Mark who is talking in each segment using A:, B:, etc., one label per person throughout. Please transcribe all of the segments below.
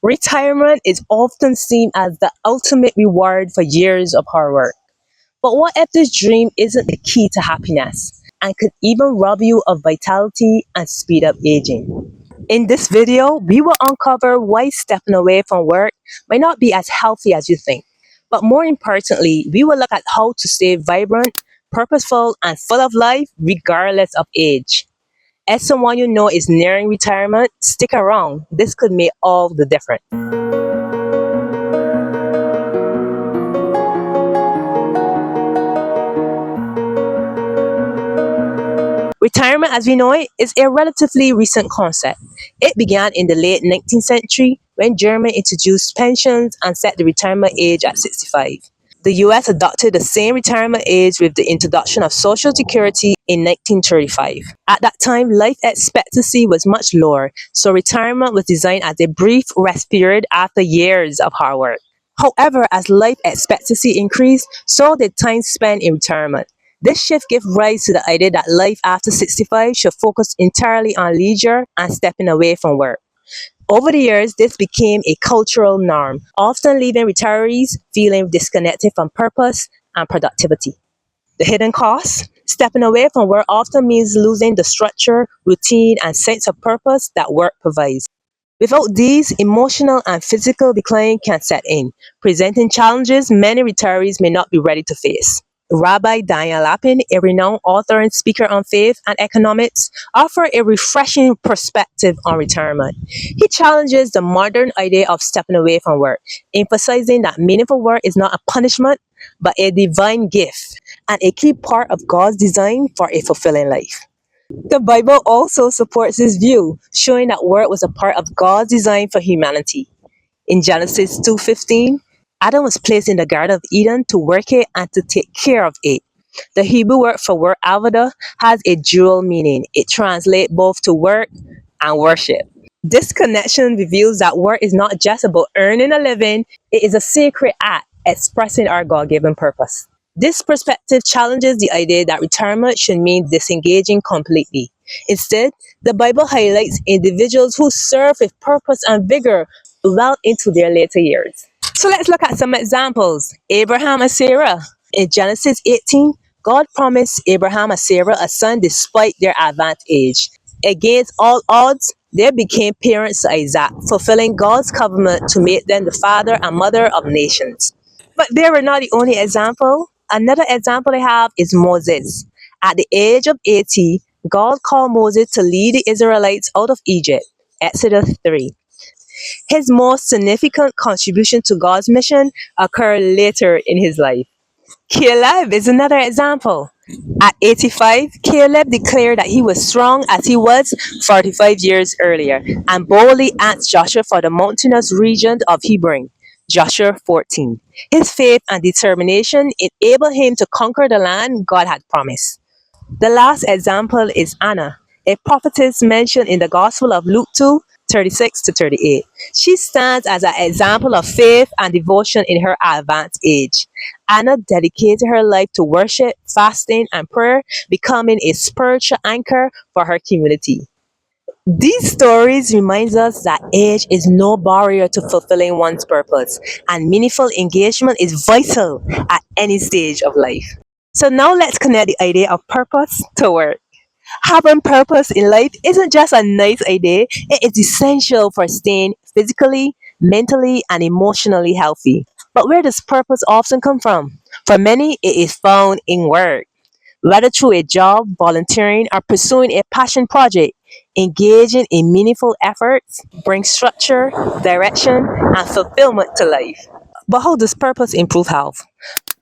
A: Retirement is often seen as the ultimate reward for years of hard work. But what if this dream isn't the key to happiness and could even rob you of vitality and speed up aging? In this video, we will uncover why stepping away from work might not be as healthy as you think. But more importantly, we will look at how to stay vibrant, purposeful, and full of life regardless of age. As someone you know is nearing retirement, stick around. This could make all the difference. Retirement, as we know it, is a relatively recent concept. It began in the late 19th century when Germany introduced pensions and set the retirement age at 65. The US adopted the same retirement age with the introduction of Social Security in 1935. At that time, life expectancy was much lower, so retirement was designed as a brief rest period after years of hard work. However, as life expectancy increased, so did time spent in retirement. This shift gave rise to the idea that life after 65 should focus entirely on leisure and stepping away from work. Over the years, this became a cultural norm, often leaving retirees feeling disconnected from purpose and productivity. The hidden costs: stepping away from work often means losing the structure, routine, and sense of purpose that work provides. Without these, emotional and physical decline can set in, presenting challenges many retirees may not be ready to face. Rabbi Daniel Lapin, a renowned author and speaker on faith and economics, offers a refreshing perspective on retirement. He challenges the modern idea of stepping away from work, emphasizing that meaningful work is not a punishment, but a divine gift and a key part of God's design for a fulfilling life. The Bible also supports this view, showing that work was a part of God's design for humanity. In Genesis 2:15, Adam was placed in the Garden of Eden to work it and to take care of it. The Hebrew word for work, avodah, has a dual meaning. It translates both to work and worship. This connection reveals that work is not just about earning a living, it is a sacred act expressing our God given purpose. This perspective challenges the idea that retirement should mean disengaging completely. Instead, the Bible highlights individuals who serve with purpose and vigor well into their later years. So let's look at some examples. Abraham and Sarah. In Genesis 18, God promised Abraham and Sarah a son despite their advanced age. Against all odds, they became parents to Isaac, fulfilling God's covenant to make them the father and mother of nations. But they were not the only example. Another example they have is Moses. At the age of 80, God called Moses to lead the Israelites out of Egypt. Exodus 3. His most significant contribution to God's mission occurred later in his life. Caleb is another example. At 85, Caleb declared that he was strong as he was 45 years earlier and boldly asked Joshua for the mountainous region of Hebron. Joshua 14. His faith and determination enabled him to conquer the land God had promised. The last example is Anna, a prophetess mentioned in the Gospel of Luke 2:36-38. She stands as an example of faith and devotion in her advanced age. Anna dedicated her life to worship, fasting, and prayer, becoming a spiritual anchor for her community. These stories remind us that age is no barrier to fulfilling one's purpose, and meaningful engagement is vital at any stage of life. So now let's connect the idea of purpose to work. Having purpose in life isn't just a nice idea, it is essential for staying physically, mentally, and emotionally healthy. But where does purpose often come from? For many, it is found in work. Whether through a job, volunteering, or pursuing a passion project, engaging in meaningful efforts brings structure, direction, and fulfillment to life. But how does purpose improve health?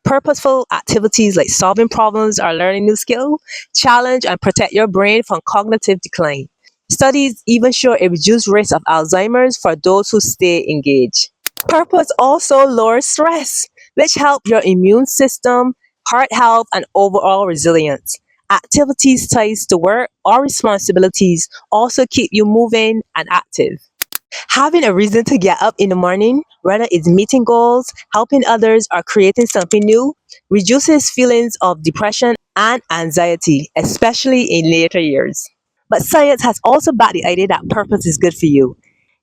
A: Purposeful activities like solving problems or learning new skills challenge and protect your brain from cognitive decline. Studies even show a reduced risk of Alzheimer's for those who stay engaged. Purpose also lowers stress, which help your immune system, heart health, and overall resilience. Activities tied to work or responsibilities also keep you moving and active. Having a reason to get up in the morning, whether it's meeting goals, helping others, or creating something new, reduces feelings of depression and anxiety, especially in later years. But science has also backed the idea that purpose is good for you.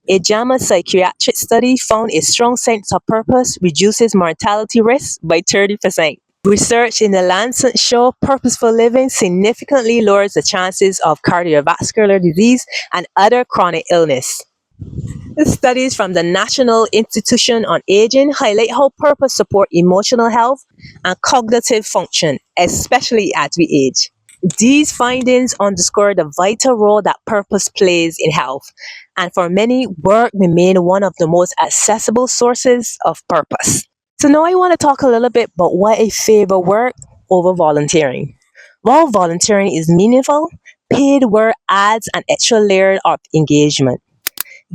A: A JAMA psychiatric study found a strong sense of purpose reduces mortality risk by 30%. Research in the Lancet show purposeful living significantly lowers the chances of cardiovascular disease and other chronic illness. Studies from the National Institution on Aging highlight how purpose supports emotional health and cognitive function, especially as we age. These findings underscore the vital role that purpose plays in health, and for many, work remains one of the most accessible sources of purpose. So now I want to talk a little bit about why I favor work over volunteering. While volunteering is meaningful, paid work adds an extra layer of engagement.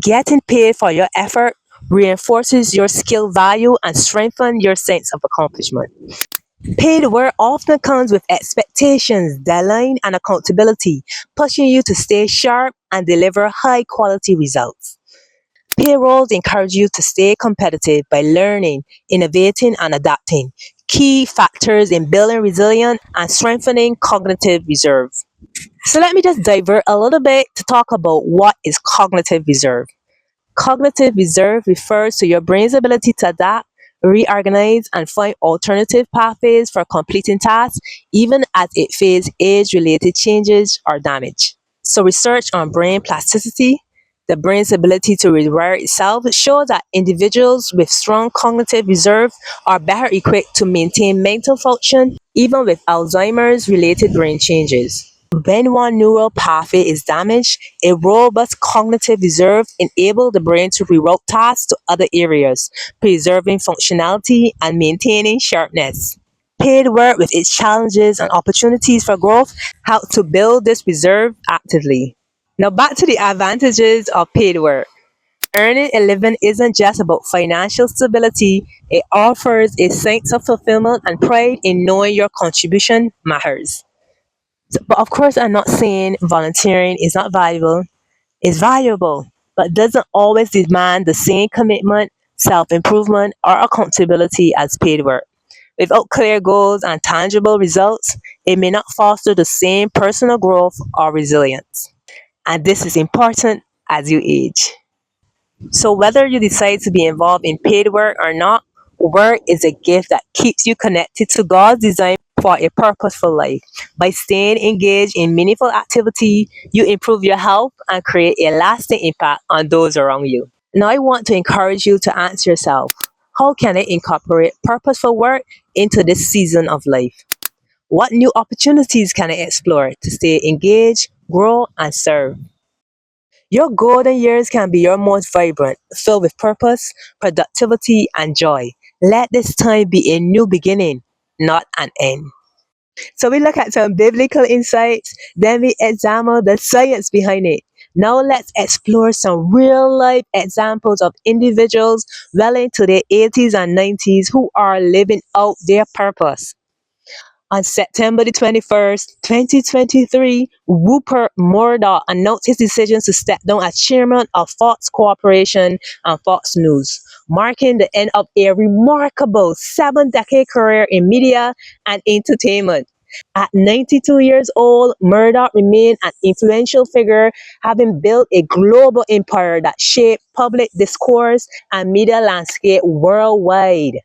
A: Getting paid for your effort reinforces your skill value and strengthens your sense of accomplishment. Paid work often comes with expectations, deadline, and accountability, pushing you to stay sharp and deliver high quality results. Payrolls encourage you to stay competitive by learning, innovating, and adapting, key factors in building resilience and strengthening cognitive reserve. So let me just divert a little bit to talk about what is cognitive reserve. Cognitive reserve refers to your brain's ability to adapt, reorganize, and find alternative pathways for completing tasks, even as it faces age related changes or damage. So, research on brain plasticity, the brain's ability to rewire itself, shows that individuals with strong cognitive reserve are better equipped to maintain mental function, even with Alzheimer's related brain changes. When one neural pathway is damaged, a robust cognitive reserve enables the brain to reroute tasks to other areas, preserving functionality and maintaining sharpness. Paid work with its challenges and opportunities for growth help to build this reserve actively. Now back to the advantages of paid work. Earning a living isn't just about financial stability, it offers a sense of fulfillment and pride in knowing your contribution matters. But of course, I'm not saying volunteering is not valuable. It's valuable, but doesn't always demand the same commitment, self improvement, or accountability as paid work. Without clear goals and tangible results, it may not foster the same personal growth or resilience. And this is important as you age. So, whether you decide to be involved in paid work or not, work is a gift that keeps you connected to God's design for a purposeful life. By staying engaged in meaningful activity, you improve your health and create a lasting impact on those around you. Now, I want to encourage you to ask yourself, how can I incorporate purposeful work into this season of life? What new opportunities can I explore to stay engaged, grow, and serve? Your golden years can be your most vibrant, filled with purpose, productivity, and joy. Let this time be a new beginning, not an end. So we look at some biblical insights, then we examine the science behind it. Now let's explore some real life examples of individuals well into their 80s and 90s who are living out their purpose. On September the 21st, 2023, Rupert Murdoch announced his decision to step down as chairman of Fox Corporation and Fox News, marking the end of a remarkable 7-decade career in media and entertainment. At 92 years old, Murdoch remained an influential figure, having built a global empire that shaped public discourse and media landscape worldwide.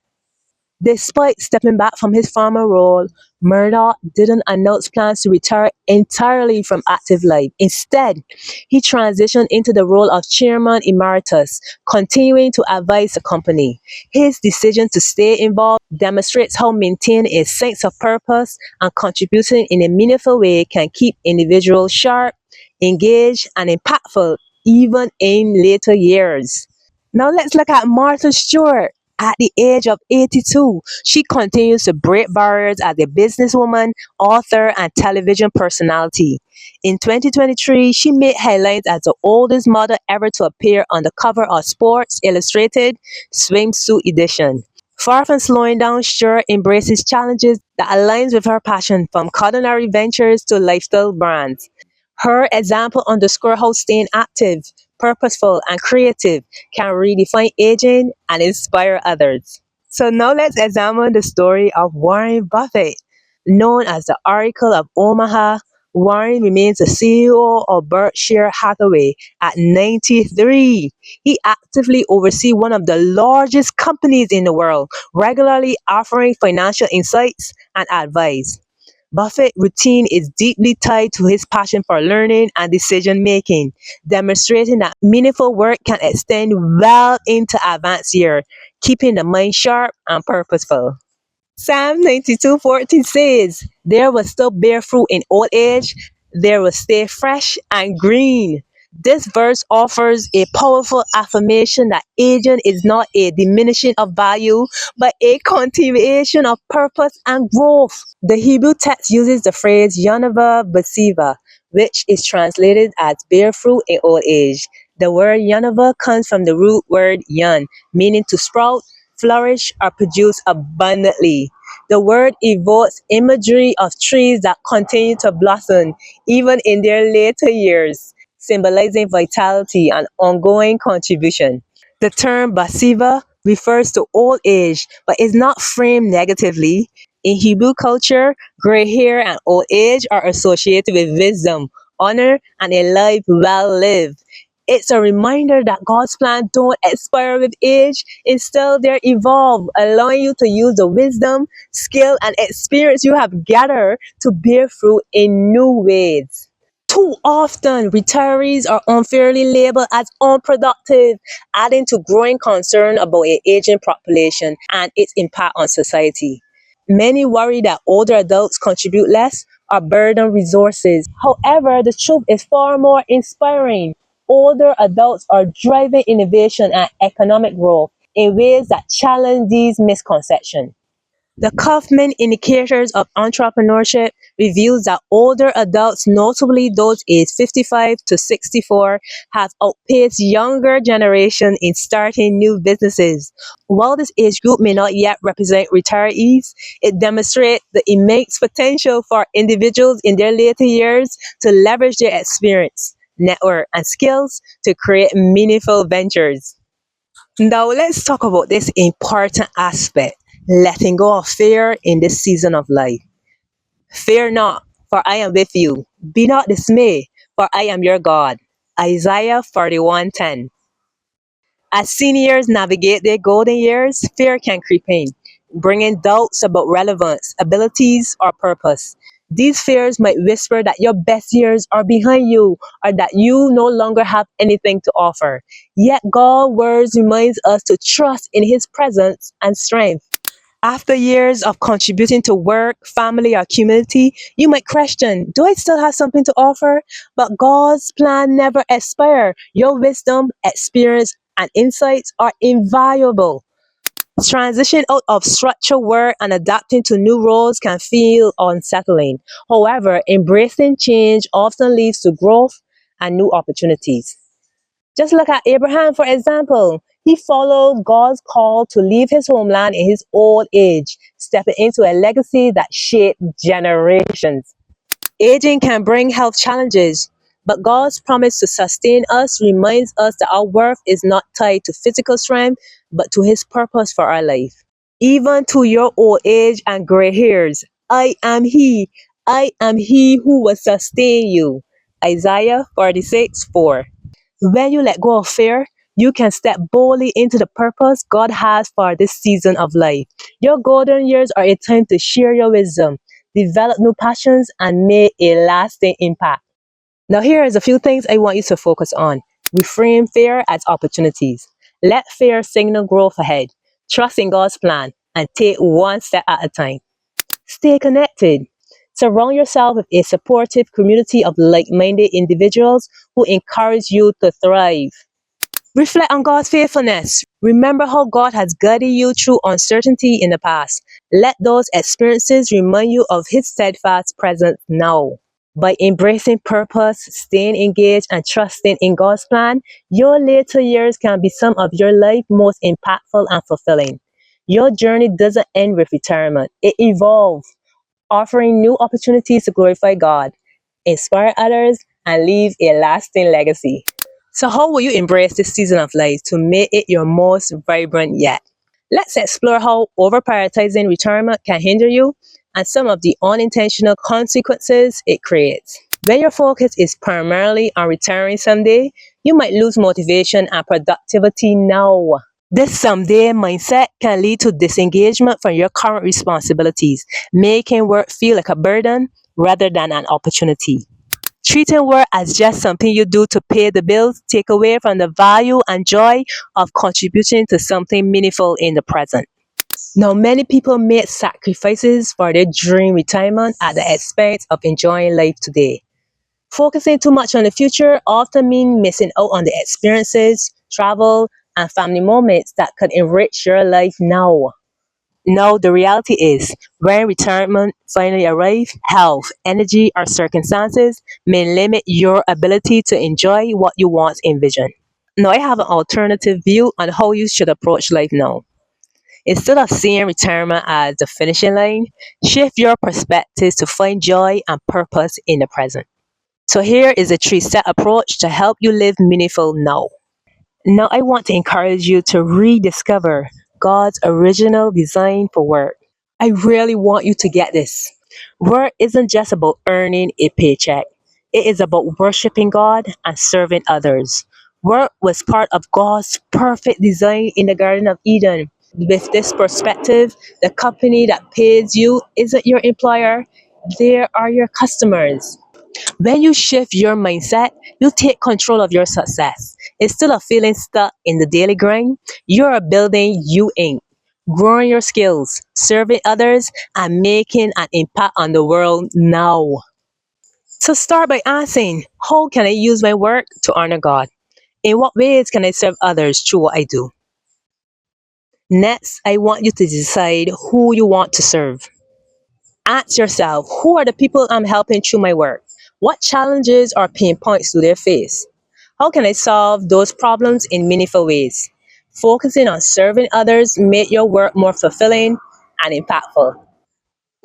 A: Despite stepping back from his former role, Murdoch didn't announce plans to retire entirely from active life. Instead, he transitioned into the role of chairman emeritus, continuing to advise the company. His decision to stay involved demonstrates how maintaining a sense of purpose and contributing in a meaningful way can keep individuals sharp, engaged, and impactful even in later years. Now let's look at Martha Stewart. At the age of 82, she continues to break barriers as a businesswoman, author, and television personality. In 2023, she made headlines as the oldest model ever to appear on the cover of Sports Illustrated swimsuit edition. Far from slowing down, Stewart embraces challenges that aligns with her passion from culinary ventures to lifestyle brands. Her example underscore how staying active, purposeful, and creative can redefine aging and inspire others. So now let's examine the story of Warren Buffett, known as the Oracle of Omaha. Warren remains the CEO of Berkshire Hathaway at 93. He actively oversees one of the largest companies in the world, regularly offering financial insights and advice. Buffett's routine is deeply tied to his passion for learning and decision making, demonstrating that meaningful work can extend well into advanced years, keeping the mind sharp and purposeful. Psalm 92:14 says, "There will still bear fruit in old age, there will stay fresh and green." This verse offers a powerful affirmation that aging is not a diminishing of value, but a continuation of purpose and growth. The Hebrew text uses the phrase Yanava Basiva, which is translated as bear fruit in old age. The word Yanava comes from the root word yan, meaning to sprout, flourish, or produce abundantly. The word evokes imagery of trees that continue to blossom even in their later years, symbolizing vitality and ongoing contribution. The term basiva refers to old age, but is not framed negatively. In Hebrew culture, gray hair and old age are associated with wisdom, honor, and a life well lived. It's a reminder that God's plan don't expire with age. Instead, they evolve, allowing you to use the wisdom, skill, and experience you have gathered to bear fruit in new ways. Too often, retirees are unfairly labeled as unproductive, adding to growing concern about an aging population and its impact on society. Many worry that older adults contribute less or burden resources. However, the truth is far more inspiring. Older adults are driving innovation and economic growth in ways that challenge these misconceptions. The Kaufman Indicators of Entrepreneurship reveals that older adults, notably those aged 55 to 64, have outpaced younger generation in starting new businesses. While this age group may not yet represent retirees, it demonstrates the immense potential for individuals in their later years to leverage their experience, network, and skills to create meaningful ventures. Now, let's talk about this important aspect, letting go of fear in this season of life. Fear not, for I am with you. Be not dismayed, for I am your God. Isaiah 41:10. As seniors navigate their golden years, fear can creep in, bringing doubts about relevance, abilities, or purpose. These fears might whisper that your best years are behind you or that you no longer have anything to offer. Yet God's words reminds us to trust in his presence and strength. After years of contributing to work, family, or community, you might question, do I still have something to offer? But God's plan never expires. Your wisdom, experience, and insights are invaluable. Transition out of structured work and adapting to new roles can feel unsettling. However, embracing change often leads to growth and new opportunities. Just look at Abraham, for example. He followed God's call to leave his homeland in his old age, stepping into a legacy that shaped generations. Aging can bring health challenges, but God's promise to sustain us reminds us that our worth is not tied to physical strength, but to his purpose for our life. Even to your old age and gray hairs, I am he who will sustain you. Isaiah 46:4. When you let go of fear, you can step boldly into the purpose God has for this season of life. Your golden years are a time to share your wisdom, develop new passions, and make a lasting impact. Now, here is a few things I want you to focus on. Reframe fear as opportunities. Let fear signal growth ahead. Trust in God's plan and take one step at a time. Stay connected. Surround yourself with a supportive community of like minded individuals who encourage you to thrive. Reflect on God's faithfulness. Remember how God has guided you through uncertainty in the past. Let those experiences remind you of His steadfast presence now. By embracing purpose, staying engaged, and trusting in God's plan, your later years can be some of your life's most impactful and fulfilling. Your journey doesn't end with retirement, it evolves, offering new opportunities to glorify God, inspire others, and leave a lasting legacy. So, how will you embrace this season of life to make it your most vibrant yet? Let's explore how over prioritizing retirement can hinder you and some of the unintentional consequences it creates. When your focus is primarily on retiring someday, you might lose motivation and productivity now. This someday mindset can lead to disengagement from your current responsibilities, making work feel like a burden rather than an opportunity. Treating work as just something you do to pay the bills take away from the value and joy of contributing to something meaningful in the present. Now, many people make sacrifices for their dream retirement at the expense of enjoying life today. Focusing too much on the future often means missing out on the experiences, travel, and family moments that could enrich your life now. Now, the reality is, when retirement finally arrives, health, energy, or circumstances may limit your ability to enjoy what you once envisioned. Now, I have an alternative view on how you should approach life now. Instead of seeing retirement as the finishing line, shift your perspectives to find joy and purpose in the present. So here is a three-step approach to help you live meaningful now. Now I want to encourage you to rediscover God's original design for work. I really want you to get this. Work isn't just about earning a paycheck. It is about worshiping God and serving others. Work was part of God's perfect design in the Garden of Eden. With this perspective, the company that pays you isn't your employer, they are your customers. When you shift your mindset, you take control of your success. Instead of feeling stuck in the daily grind, you're building you ink, growing your skills, serving others, and making an impact on the world now. So start by asking, how can I use my work to honor God? In what ways can I serve others through what I do? Next, I want you to decide who you want to serve. Ask yourself, who are the people I'm helping through my work? What challenges or pain points do they face? How can I solve those problems in meaningful ways? Focusing on serving others make your work more fulfilling and impactful.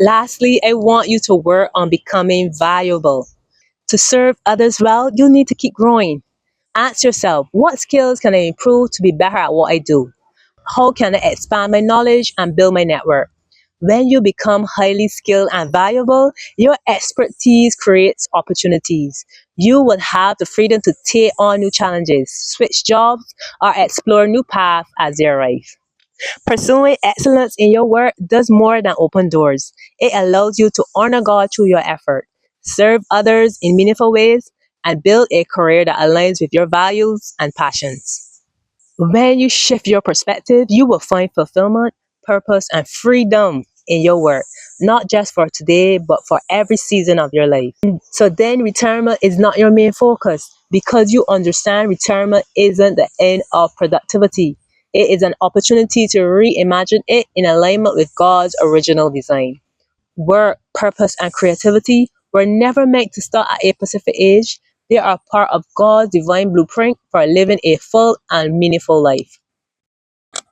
A: Lastly, I want you to work on becoming valuable. To serve others well, you need to keep growing. Ask yourself, what skills can I improve to be better at what I do? How can I expand my knowledge and build my network? When you become highly skilled and valuable, your expertise creates opportunities. You will have the freedom to take on new challenges, switch jobs, or explore new paths as they arrive. Pursuing excellence in your work does more than open doors. It allows you to honor God through your effort, serve others in meaningful ways, and build a career that aligns with your values and passions. When you shift your perspective, you will find fulfillment, purpose, and freedom in your work, not just for today, but for every season of your life. So then retirement is not your main focus because you understand retirement isn't the end of productivity. It is an opportunity to reimagine it in alignment with God's original design. Work, purpose, and creativity were never meant to start at a specific age. They are part of God's divine blueprint for living a full and meaningful life.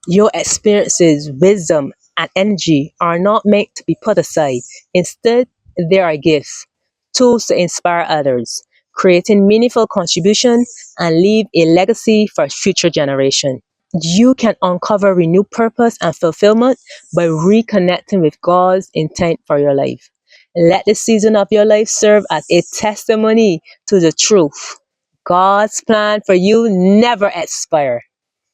A: Your experiences, wisdom, and energy are not meant to be put aside. Instead, they are gifts, tools to inspire others, creating meaningful contribution and leave a legacy for future generations. You can uncover renewed purpose and fulfillment by reconnecting with God's intent for your life. Let this season of your life serve as a testimony to the truth. God's plan for you never expires.